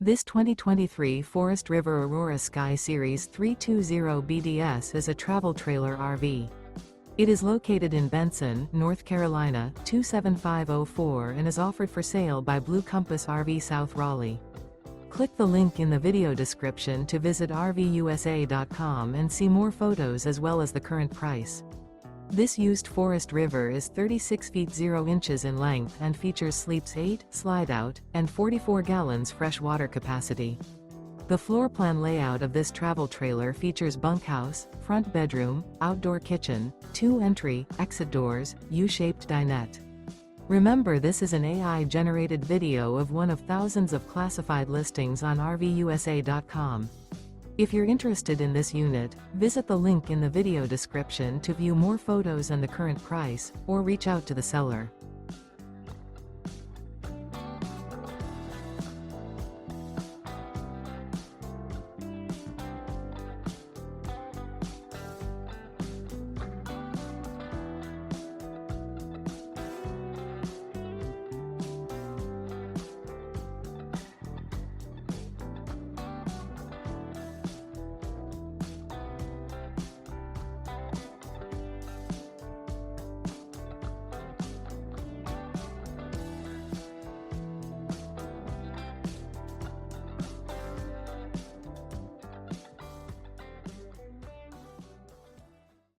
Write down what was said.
This 2023 Forest River Aurora Sky Series 320 BDS is a travel trailer RV. It is located in Benson, North Carolina, 27504 and is offered for sale by Blue Compass RV South Raleigh. Click the link in the video description to visit RVUSA.com and see more photos as well as the current price. This used Forest River is 36 feet 0 inches in length and features sleeps 8, slide-out, and 44 gallons fresh water capacity. The floor plan layout of this travel trailer features bunkhouse, front bedroom, outdoor kitchen, 2 entry, exit doors, U-shaped dinette. Remember, this is an AI-generated video of one of thousands of classified listings on RVUSA.com. If you're interested in this unit, visit the link in the video description to view more photos and the current price, or reach out to the seller.